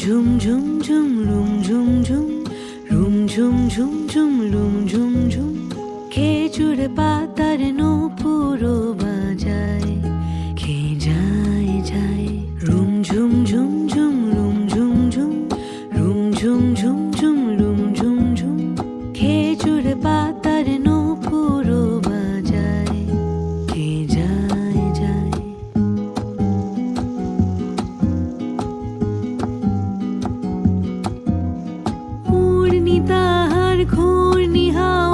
ঝুম ঝুম ঝুম room ঝুম ঝুম room ঝুম ঝুম ঝুম room ঝুম ঝুম খেজুর পাতার নূপুরও বাজায় খে যায় যায় রুম ঝুম ঝুম ঝুম রুম ঝুম ঝুম রুম ঝুম ঝুম ঝুম রুম ঝুম ঝুম খেজুর পাতার নূপুরও বাজায় খে যায় যায় ঘূর্ণি তাহার ঘূর্ণি হাওয়া